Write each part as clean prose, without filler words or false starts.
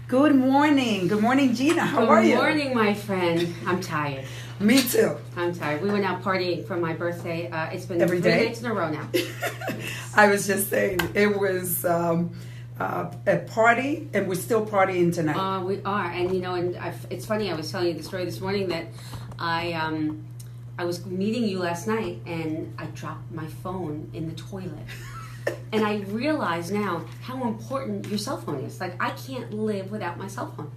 Good morning. Good morning, Gina. How are you? Good morning, my friend. I'm tired. Me too. I'm tired. We went out partying for my birthday. It's been Every three day? nights in a row now. I was just saying, it was a party, and we're still partying tonight. We are, and it's funny. I was telling you the story this morning that I was meeting you last night, and I dropped my phone in the toilet. And I realize now how important your cell phone is. Like, I can't live without my cell phone.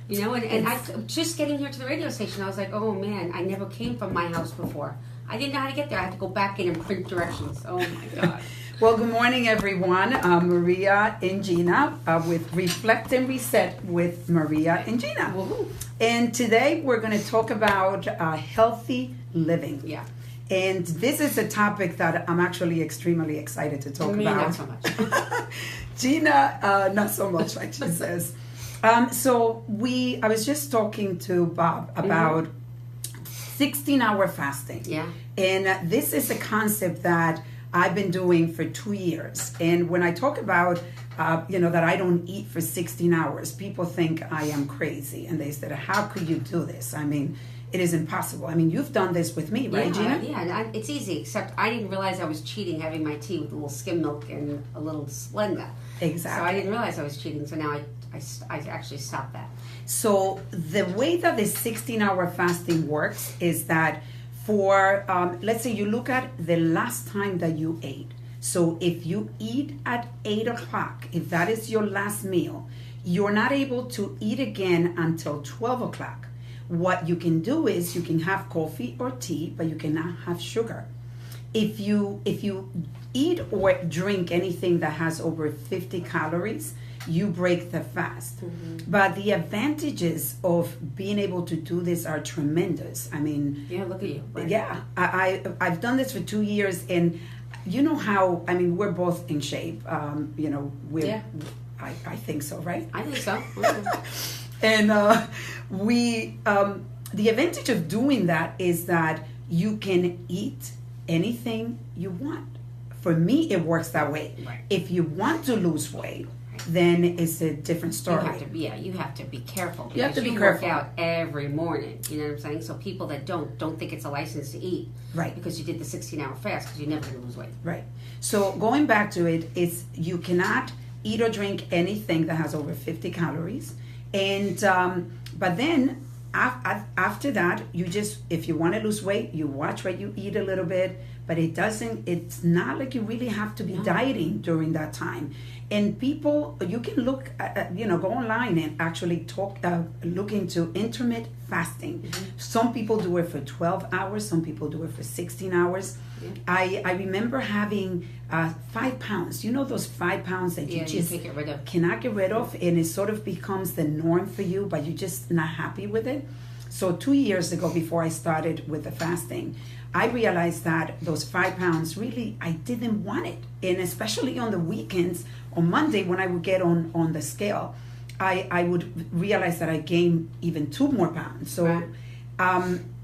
And I just getting here to the radio station, I was like, oh man, I never came from my house before. I didn't know how to get there. I had to go back in and print directions. Oh my God. Well, good morning, everyone. Maria and Gina with Reflect and Reset with Maria and Gina. Woohoo. And today we're going to talk about healthy living. Yeah. And this is a topic that I'm actually extremely excited to talk Me, about. not so much. Gina, not so much, like she says. I was just talking to Bob about 16-hour fasting. Yeah. And this is a concept that I've been doing for 2 years. And when I talk about, that I don't eat for 16 hours, people think I am crazy. And they said, how could you do this? I mean, it is impossible. I mean, you've done this with me, right, Gina? Yeah, it's easy, except I didn't realize I was cheating having my tea with a little skim milk and a little Splenda. Exactly. So I didn't realize I was cheating, so now I actually stopped that. So the way that the 16-hour fasting works is that for, let's say you look at the last time that you ate. So if you eat at 8 o'clock, if that is your last meal, you're not able to eat again until 12 o'clock. What you can do is you can have coffee or tea, but you cannot have sugar. If you eat or drink anything that has over 50 calories, you break the fast. Mm-hmm. But the advantages of being able to do this are tremendous. I mean, yeah, look at you. Right? Yeah, I've done this for 2 years, and you know how, I mean, we're both in shape. Yeah. I think so, right? I think so. And the advantage of doing that is that you can eat anything you want. For me, it works that way. Right. If you want to lose weight, then it's a different story. You have to be careful. You have to be careful. careful. Work out every morning. You know what I'm saying? So people that don't think it's a license to eat, right? Because you did the 16-hour fast, because you're never going to lose weight. Right. So going back to it, it's you cannot eat or drink anything that has over 50 calories, and but then after that, you just, if you want to lose weight, you watch what you eat a little bit, but it's not like you really have to be dieting during that time. And people, you can look, go online and actually look into intermittent fasting. Mm-hmm. Some people do it for 12 hours. Some people do it for 16 hours. Yeah. I remember having 5 pounds. You know those 5 pounds that you just cannot get rid of, and it sort of becomes the norm for you, but you're just not happy with it. So 2 years ago, before I started with the fasting, I realized that those 5 pounds, really, I didn't want it. And especially on the weekends, on Monday, when I would get on the scale, I would realize that I gained even 2 more pounds. So right.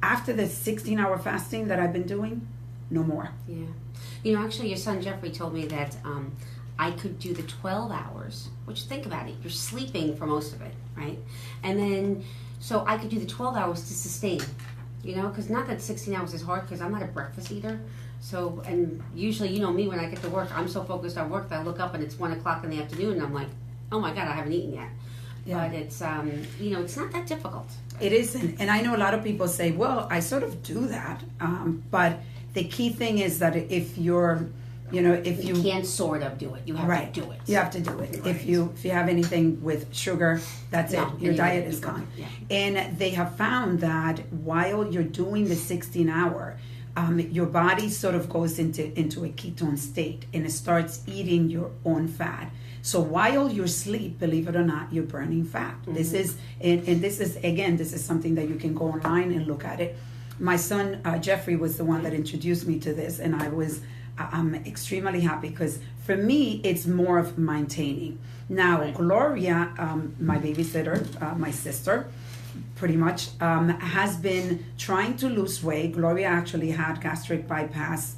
After the 16-hour fasting that I've been doing, no more. Yeah. Actually, your son Jeffrey told me that I could do the 12 hours, which, think about it, you're sleeping for most of it, right? And then, so I could do the 12 hours to sustain. Because not that 16 hours is hard, because I'm not a breakfast eater. So, and usually, me, when I get to work, I'm so focused on work that I look up and it's 1 o'clock in the afternoon, and I'm like, oh my God, I haven't eaten yet. Yeah. But it's, it's not that difficult. It isn't. And I know a lot of people say, well, I sort of do that. But the key thing is that if you're, if you can't sort of do it, you have to do it. You have to do it. Right. If you have anything with sugar, that's it. Your diet is gone. Yeah. And they have found that while you're doing the 16-hour, your body sort of goes into a ketone state, and it starts eating your own fat. So while you're asleep, believe it or not, you're burning fat. Mm-hmm. This is something that you can go online and look at it. My son Jeffrey was the one that introduced me to this, and I'm extremely happy, because for me, it's more of maintaining. Now, right. Gloria, my babysitter, my sister, pretty much, has been trying to lose weight. Gloria actually had gastric bypass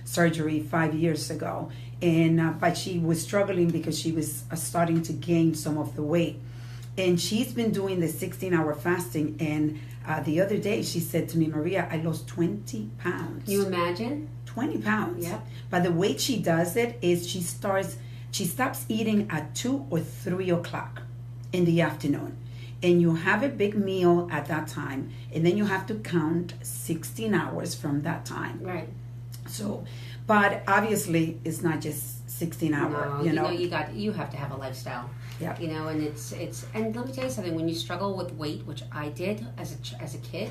surgery 5 years ago. But she was struggling because she was starting to gain some of the weight. And she's been doing the 16-hour fasting. And the other day she said to me, Maria, I lost 20 pounds. Can you imagine? 20 pounds. Yep. But the way she does it is she stops eating at 2 or 3 o'clock in the afternoon. And you have a big meal at that time. And then you have to count 16 hours from that time. Right. So, but obviously it's not just 16 hours, No, you have to have a lifestyle. Yeah. You know, and it's and let me tell you something. When you struggle with weight, which I did as a kid,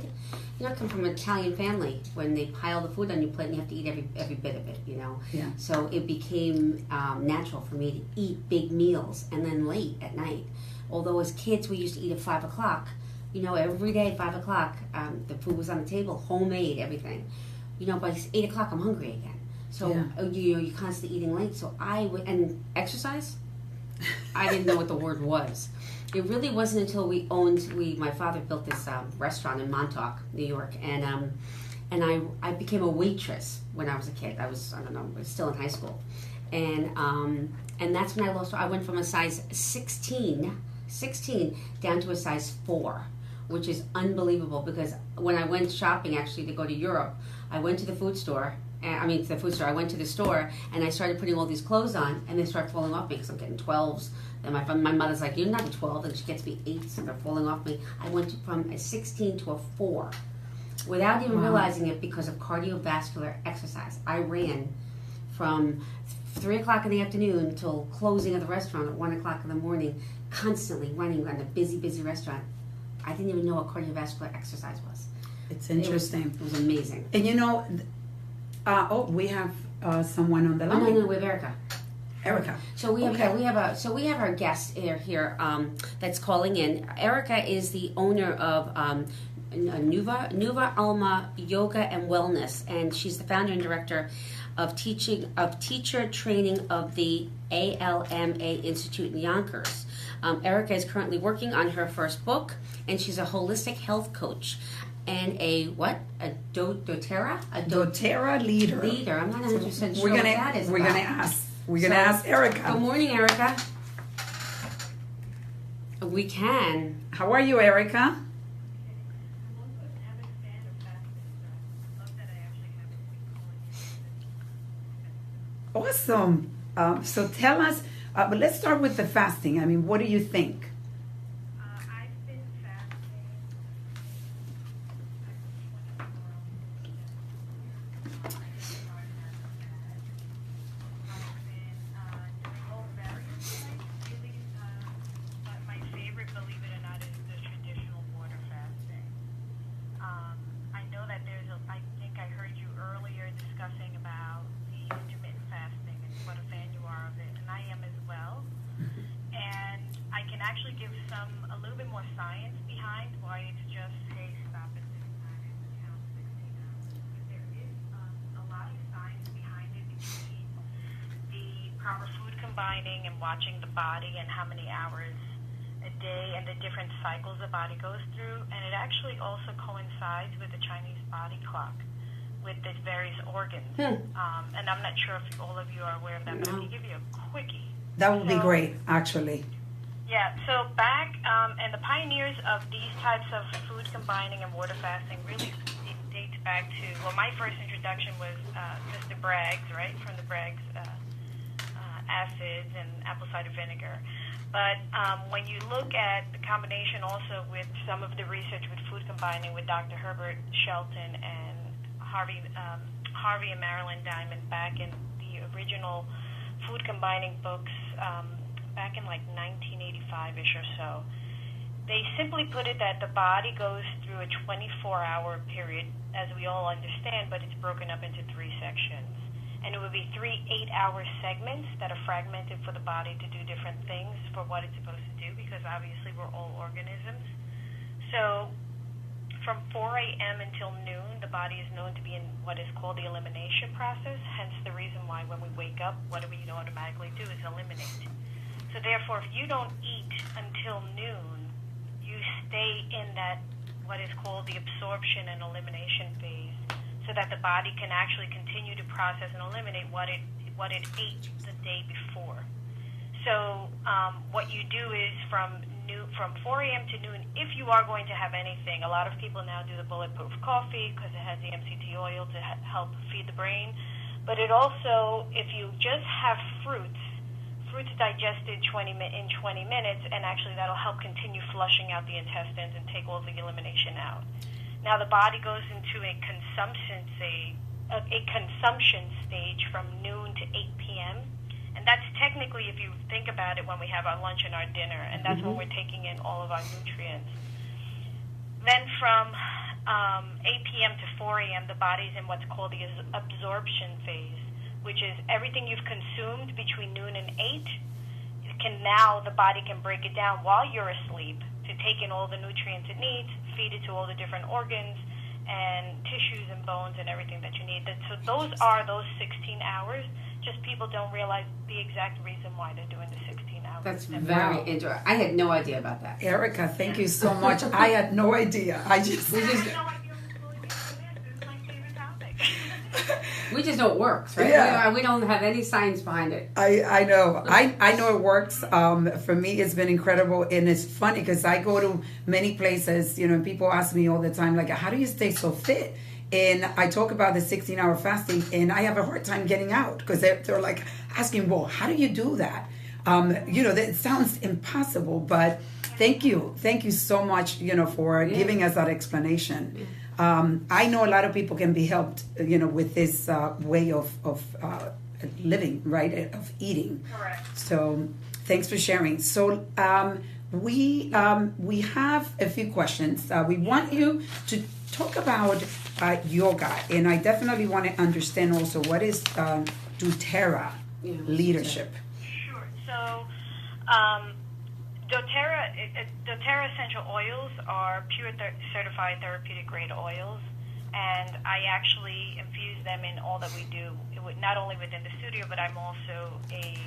I come from an Italian family. When they pile the food on your plate, and you have to eat every bit of it. Yeah. So it became natural for me to eat big meals, and then late at night. Although as kids we used to eat at 5 o'clock. Every day 5 o'clock, the food was on the table, homemade, everything. By 8 o'clock I'm hungry again. So you're constantly eating late. So and exercise. I didn't know what the word was. It really wasn't until my father built this restaurant in Montauk, New York, and I became a waitress when I was a kid. I was still in high school, and that's when I lost. I went from a size 16 down to a size 4, which is unbelievable because when I went shopping actually to go to Europe, I went to the food store. I went to the store and I started putting all these clothes on, and they start falling off me because I'm getting 12s. And my mother's like, "You're not a 12," and she gets me 8s, and they're falling off me. I went from a 16 to a 4 without even realizing it because of cardiovascular exercise. I ran from 3 o'clock in the afternoon till closing of the restaurant at 1 o'clock in the morning, constantly running around a busy restaurant. I didn't even know what cardiovascular exercise was. It's interesting. It was amazing. And we have someone on the line. No, we have Erica. Erica. So we have our guest here that's calling in. Erica is the owner of Nuva Alma Yoga and Wellness, and she's the founder and director of teacher training of the ALMA Institute in Yonkers. Erica is currently working on her first book, and she's a holistic health coach and a doTERRA? A doTERRA leader. I'm not 100% sure what that is. We're gonna ask Erica. Good morning, Erica. We can. How are you, Erica? Awesome. So tell us, but let's start with the fasting. I mean, what do you think? I've been fasting. But my favorite, believe it or not, is the traditional water fasting. I know that I think I heard you earlier discussing about the intermittent fasting and what a fan you are of it, and I am as well. And I can actually give a little bit more science behind why it's just, hey, stop at this time and count 16 hours. But there is a lot of science behind it between the proper food combining and watching the body and how many hours a day and the different cycles the body goes through. And it actually also coincides with the Chinese body clock with the various organs. And I'm not sure if all of you are aware of that, but I can give you a quickie. That would be great, actually. Yeah, so back, and the pioneers of these types of food combining and water fasting really dates back to, my first introduction was Mr. Bragg's, right, from the Bragg's acids and apple cider vinegar. But when you look at the combination also with some of the research with food combining with Dr. Herbert Shelton and Harvey and Marilyn Diamond back in the original food combining books back in like 1985-ish or so, they simply put it that the body goes through a 24-hour period, as we all understand, but it's broken up into 3 sections. And it would be 3 8-hour segments that are fragmented for the body to do different things for what it's supposed to do, because obviously we're all organisms. So from 4 a.m. until noon, the body is known to be in what is called the elimination process, hence the reason why when we wake up, what do we automatically do is eliminate. So therefore, if you don't eat until noon, you stay in that what is called the absorption and elimination phase, so that the body can actually continue to process and eliminate what it ate the day before. So what you do is from noon, from 4 a.m. to noon, if you are going to have anything. A lot of people now do the bulletproof coffee because it has the MCT oil to help feed the brain. But it also, if you just have fruits digested in 20 minutes, and actually that'll help continue flushing out the intestines and take all the elimination out. Now the body goes into a consumption stage from noon to 8 p.m. And that's technically, if you think about it, when we have our lunch and our dinner, and that's when we're taking in all of our nutrients. Then from 8 p.m. to 4 a.m., the body's in what's called the absorption phase, which is everything you've consumed between noon and 8, the body can break it down while you're asleep to take in all the nutrients it needs, feed it to all the different organs and tissues and bones and everything that you need. So those are those 16 hours. Just people don't realize the exact reason why they're doing the 16 hours. That's very interesting. I had no idea about that. Erica, thank you so much. I had no idea. We just know it works, right? Yeah. We don't have any science behind it. I know. I know it works. For me, it's been incredible. And it's funny because I go to many places, and people ask me all the time, like, how do you stay so fit? And I talk about the 16-hour fasting, and I have a hard time getting out because they're like asking, well, how do you do that? That sounds impossible, but thank you so much, for giving us that explanation. I know a lot of people can be helped, with this way of living, right, of eating. Correct. So thanks for sharing. So we have a few questions. We want you to talk about yoga, and I definitely want to understand also what is doTERRA leadership. Sure. So doTERRA essential oils are pure certified therapeutic grade oils, and I actually infuse them in all that we do, not only within the studio, but I'm also a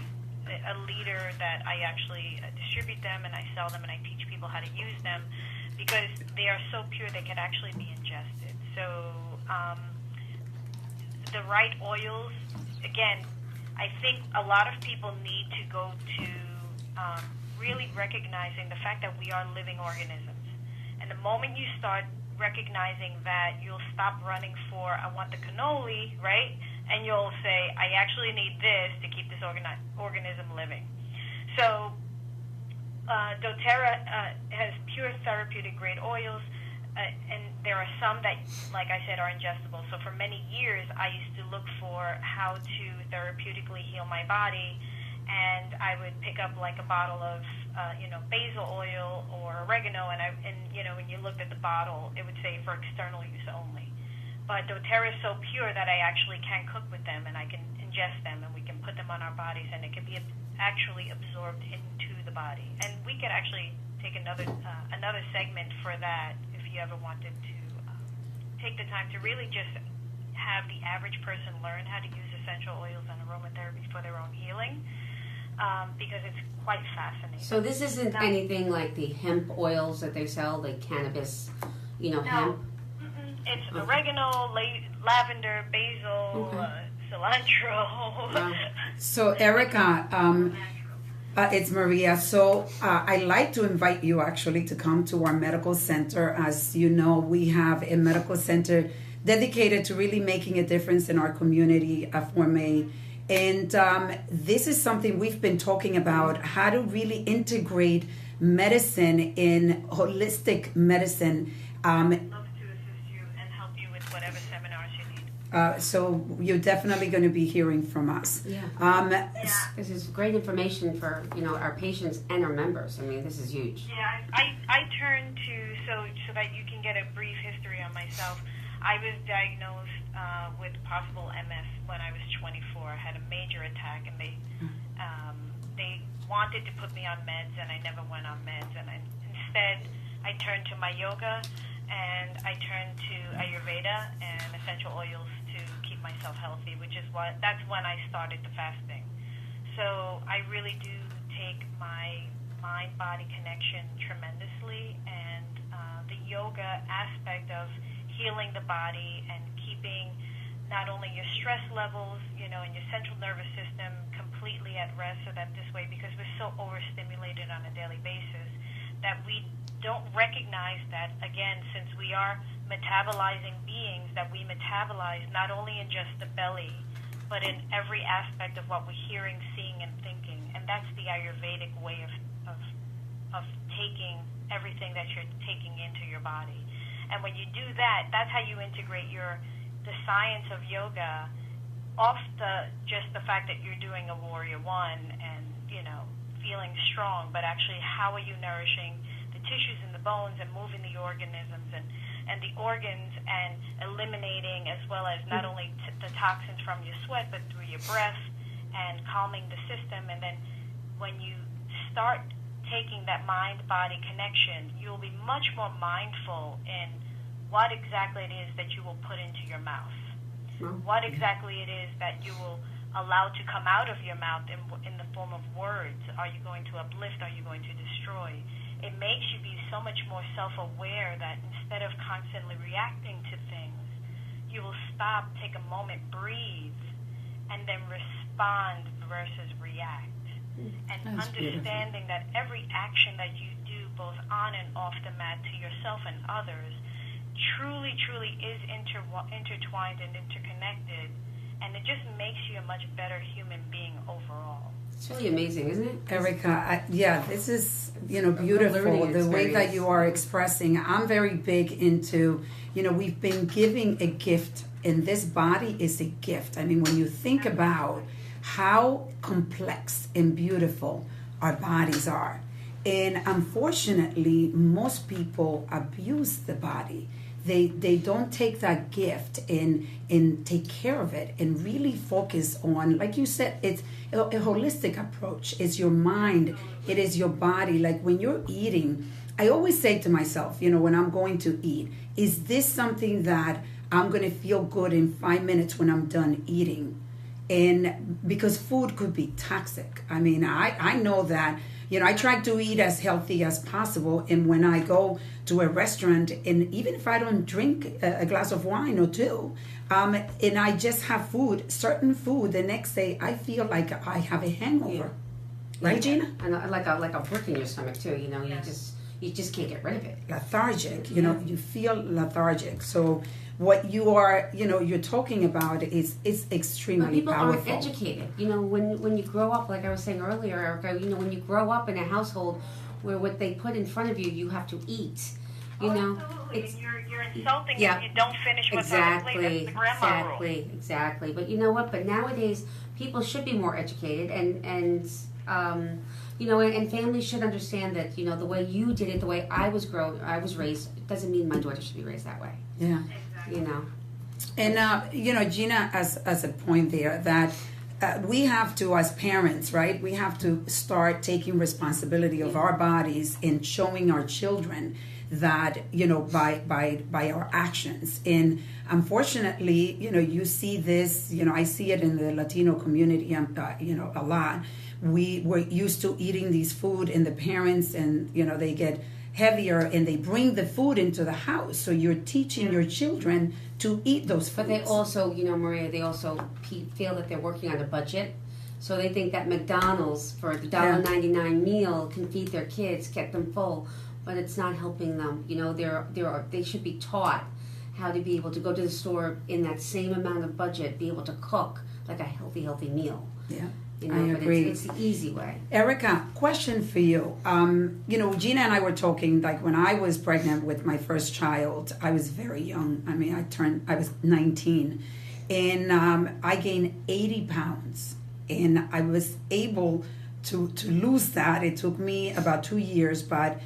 leader that I actually distribute them, and I sell them, and I teach people how to use them because they are so pure they can actually be ingested. So the right oils, again, I think a lot of people need to go to really recognizing the fact that we are living organisms. And the moment you start recognizing that, you'll stop running for, I want the cannoli, right? And you'll say, I actually need this to keep this organism living. So doTERRA has pure therapeutic grade oils, and there are some that, like I said, are ingestible. So for many years, I used to look for how to therapeutically heal my body, and I would pick up like a bottle of, basil oil or oregano, and when you looked at the bottle, it would say for external use only. But doTERRA is so pure that I actually can cook with them, and I can ingest them, and we can put them on our bodies, and it can be actually absorbed into the body. And we could actually take another segment for that if you ever wanted to take the time to really just have the average person learn how to use essential oils and aromatherapy for their own healing. Because it's quite fascinating. So this isn't anything like the hemp oils that they sell, the cannabis, hemp? Mm-mm. It's oregano, lavender, basil, cilantro. Wow. So Erica, it's Maria. So I'd like to invite you actually to come to our medical center. As you know, we have a medical center dedicated to really making a difference in our community, Forme. And this is something we've been talking about, how to really integrate medicine in holistic medicine. I'd love to assist you and help you with whatever seminars you need. So you're definitely going to be hearing from us. Yeah. This is great information for, our patients and our members. I mean, this is huge. Yeah, I turn to, so that you can get a brief history on myself. I was diagnosed with possible MS when I was 24. I had a major attack, and they wanted to put me on meds, and I never went on meds. And instead, I turned to my yoga, and I turned to Ayurveda and essential oils to keep myself healthy, that's when I started the fasting. So I really do take my mind-body connection tremendously, and the yoga aspect of healing the body and keeping not only your stress levels, and your central nervous system completely at rest, so that this way, because we're so overstimulated on a daily basis, that we don't recognize that, again, since we are metabolizing beings, that we metabolize not only in just the belly, but in every aspect of what we're hearing, seeing, and thinking. And that's the Ayurvedic way of taking everything that you're taking into your body. And when you do that, that's how you integrate the science of yoga off just the fact that you're doing a warrior one and, feeling strong, but actually how are you nourishing the tissues and the bones and moving the organisms and the organs and eliminating as well as not only the toxins from your sweat, but through your breath and calming the system. And then when you start taking that mind-body connection, you'll be much more mindful in what exactly it is that you will put into your mouth. What exactly it is that you will allow to come out of your mouth in the form of words. Are you going to uplift? Are you going to destroy? It makes you be so much more self-aware that instead of constantly reacting to things, you will stop, take a moment, breathe, and then respond versus react. And That's understanding that every action that you do, both on and off the mat, to yourself and others, truly, truly is intertwined and interconnected, and it just makes you a much better human being overall. It's really amazing, isn't it? Erica, this is, beautiful, the way that you are expressing. I'm very big into, we've been giving a gift, and this body is a gift. I mean, when you think about how complex and beautiful our bodies are, and unfortunately, most people abuse the body. They don't take that gift and take care of it and really focus on, like you said, it's a holistic approach. It's your mind, it is your body. Like when you're eating, I always say to myself, when I'm going to eat, is this something that I'm going to feel good in 5 minutes when I'm done eating? And because food could be toxic. I mean, I know that, I try to eat as healthy as possible. And when I go to a restaurant, and even if I don't drink a glass of wine or two, and I just have certain food, the next day I feel like I have a hangover. Yeah. Right, Gina? And like a brick in your stomach too. You just can't get rid of it. Lethargic. You feel lethargic. So what you are, you're talking about is extremely but people powerful. aren't educated. When you grow up, like I was saying earlier, Erica, when you grow up in a household where what they put in front of you, you have to eat. Absolutely. It's you're insulting yeah, if you don't finish what's on the plate. That's the grandma rule. Exactly. But you know what? But nowadays, people should be more educated, and families should understand that the way you did it, the way I was raised, doesn't mean my daughter should be raised that way. Yeah. And Gina, as a point there, that we have to, as parents, right? We have to start taking responsibility of our bodies and showing our children that by our actions. And unfortunately, you see this. I see it in the Latino community. A lot. We were used to eating these food, and the parents, and they get heavier, and they bring the food into the house. So you're teaching your children to eat those foods. But they also, Maria, they also feel that they're working on a budget. So they think that McDonald's for the $1.99 meal can feed their kids, get them full, but it's not helping them. They should be taught how to be able to go to the store in that same amount of budget, be able to cook like a healthy meal. Yeah. I but agree. It's the easy way. Erica, question for you. Gina and I were talking, like when I was pregnant with my first child, I was very young. I mean, I was 19, and I gained 80 pounds, and I was able to lose that. It took me about 2 years, I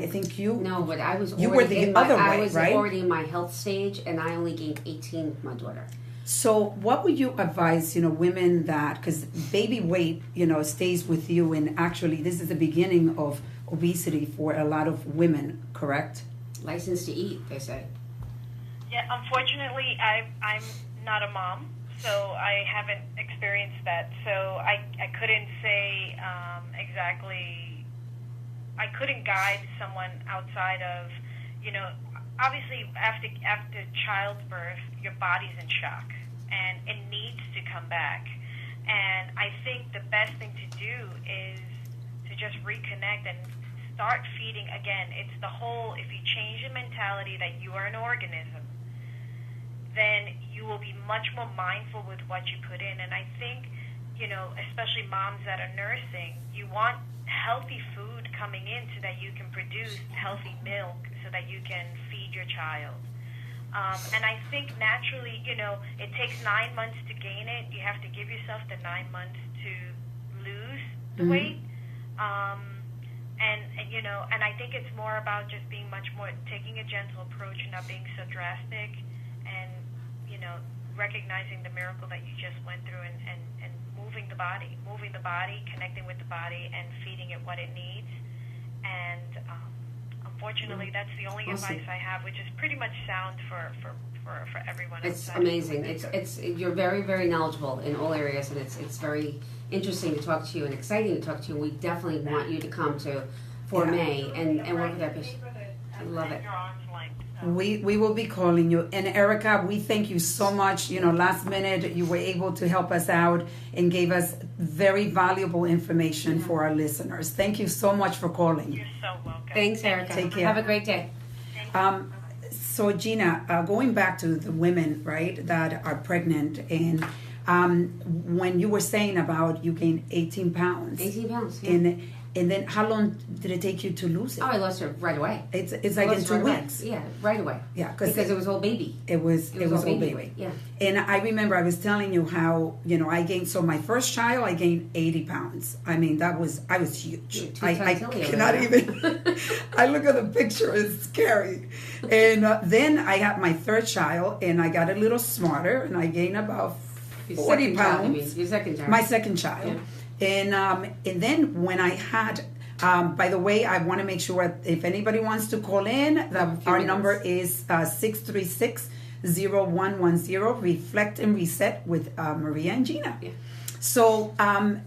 think you. No, but I was. You were the other way, right? I was already in my health stage, and I only gained 18 with my daughter. So what would you advise, women that, because baby weight, stays with you, and actually this is the beginning of obesity for a lot of women, correct? License to eat, they say. Yeah, unfortunately, I'm not a mom, so I haven't experienced that. So I couldn't say exactly, I couldn't guide someone outside of, obviously after childbirth, your body's in shock and it needs to come back. And I think the best thing to do is to just reconnect and start feeding again, it's the whole, if you change the mentality that you are an organism, then you will be much more mindful with what you put in. And I think, especially moms that are nursing, you want healthy food coming in so that you can produce healthy milk so that you can feed your child. And I think naturally, it takes 9 months to gain it. You have to give yourself the 9 months to lose the weight. And I think it's more about just being much more, taking a gentle approach, not being so drastic, and, recognizing the miracle that you just went through, and moving the body, connecting with the body, and feeding it what it needs. And unfortunately, that's the only advice I have, which is pretty much sound for everyone. It's amazing. It's you're very, very knowledgeable in all areas, and it's very interesting to talk to you and exciting to talk to you. And we definitely want you to come to May and work with that patient. I love it. We will be calling you. And Erica, we thank you so much. Last minute you were able to help us out and gave us very valuable information for our listeners. Thank you so much for calling. You're so welcome. Thanks, Erica. Take care. Have a great day. So Gina, going back to the women, right, that are pregnant, and when you were saying about you gained 18 pounds. 18 pounds, yeah. And then how long did it take you to lose it? Oh, I lost her right away. It's like in 2 weeks. Yeah, right away. Yeah, because it was all baby. It was all baby. Yeah. And I remember I was telling you how, I gained, so my first child, I gained 80 pounds. I mean, I was huge. I cannot even, I look at the picture, it's scary. And then I got my third child, and I got a little smarter, and I gained about 40 pounds. Your second child. My second child. Yeah. And then when I had, by the way, I want to make sure if anybody wants to call in, our number is 636-0110, Reflect and Reset with Maria and Gina. Yeah. So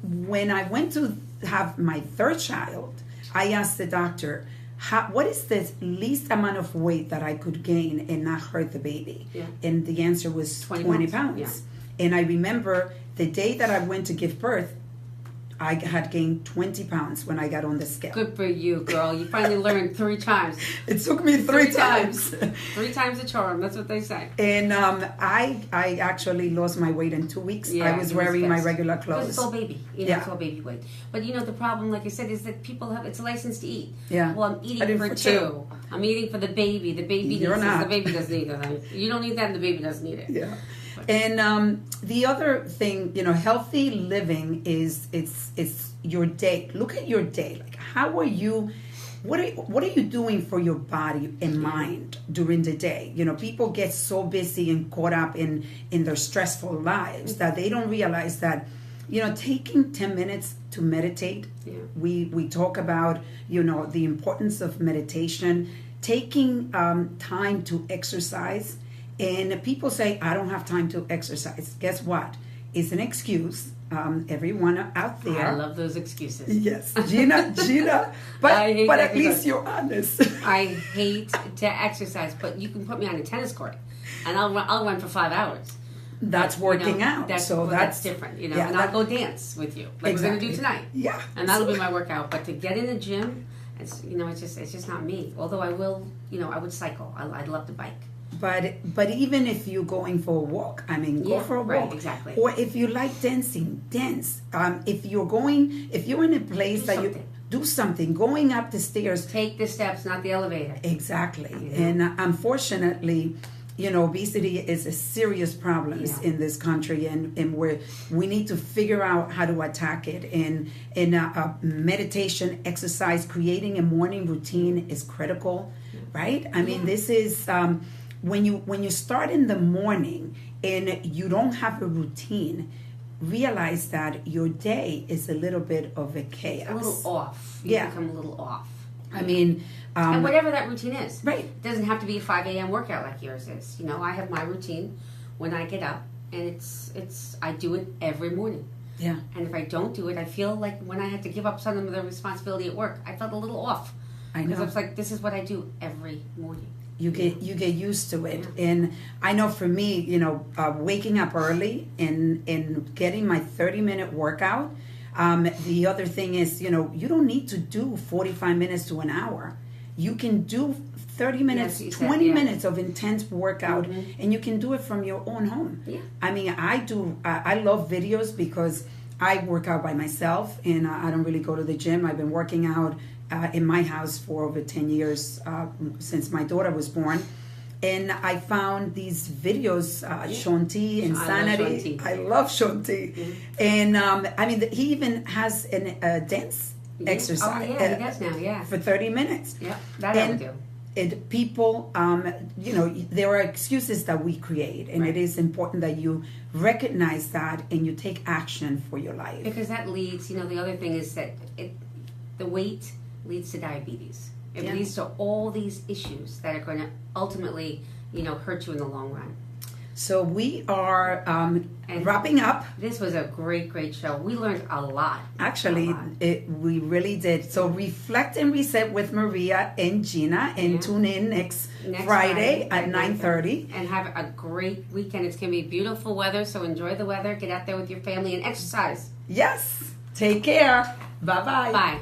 when I went to have my third child, I asked the doctor, what is the least amount of weight that I could gain and not hurt the baby? Yeah. And the answer was 20 pounds. Yeah. And I remember the day that I went to give birth, I had gained 20 pounds when I got on the scale. Good for you, girl. You finally learned 3 times. It took me three times. 3 times a charm. That's what they say. And I actually lost my weight in 2 weeks. Yeah, I was wearing my regular clothes. Because it's all baby. It's all baby weight. But the problem, like I said, is that people it's a license to eat. Yeah. Well, I'm eating for 2. I'm eating for the baby. The baby needs it. The baby doesn't need it. You don't need that, and the baby doesn't need it. Yeah. And the other thing, healthy living is it's your day. Look at your day. Like, how are you? What are you doing for your body and mind during the day? People get so busy and caught up in their stressful lives that they don't realize that, taking 10 minutes to meditate. Yeah. We talk about the importance of meditation, taking time to exercise. And people say, I don't have time to exercise. Guess what? It's an excuse. Everyone out there. I love those excuses. Yes. Gina. But at least you're honest. I hate to exercise, but you can put me on a tennis court, and I'll run for 5 hours. That's working out. That's different, and I'll go dance with you, like we're going to do tonight. Yeah. And that'll be my workout. But to get in the gym, it's just not me. Although I will, I would cycle. I'd love to bike. But even if you're going for a walk, go for a walk. Right, exactly. Or if you like dancing, dance. If you're in a place you do something, going up the stairs. Take the steps, not the elevator. Exactly. Yeah. And unfortunately, obesity is a serious problem in this country, and we need to figure out how to attack it. And meditation, exercise, creating a morning routine is critical, right? This is when you start in the morning and you don't have a routine, realize that your day is a little bit of a chaos. A little off. You become a little off. And whatever that routine is. Right. It doesn't have to be a 5 a.m. workout like yours is. I have my routine when I get up, and I do it every morning. Yeah. And if I don't do it, I feel like when I had to give up some of the responsibility at work, I felt a little off. I know. Because I was like, this is what I do every morning. You get used to it. And I know for me, waking up early and getting my 30-minute workout, The other thing is, you don't need to do 45 minutes to an hour. You can do 30 minutes, Yes, you said, 20 yeah. minutes of intense workout, and you can do it from your own home. Yeah. I mean, I love videos because I work out by myself, and I don't really go to the gym. I've been working out in my house for over 10 years, since my daughter was born. And I found these videos, Shanti, Insanity. I love Shanti. And I mean, he even has a dance exercise. Oh, yeah, he does now, yeah. For 30 minutes. Yeah, that I would do. People, there are excuses that we create, and Right. it is important that you recognize that and you take action for your life. Because that leads, the other thing is that the weight leads to diabetes. It Yeah. leads to all these issues that are going to ultimately, hurt you in the long run. So we are And- wrapping up. This was a great, great show. We learned a lot. Actually, A lot. we really did. So reflect and reset with Maria and Gina, and Yeah. tune in next Next Friday at 9:30. And have a great weekend. It's going to be beautiful weather, so enjoy the weather. Get out there with your family and exercise. Yes. Take care. Bye-bye. Bye.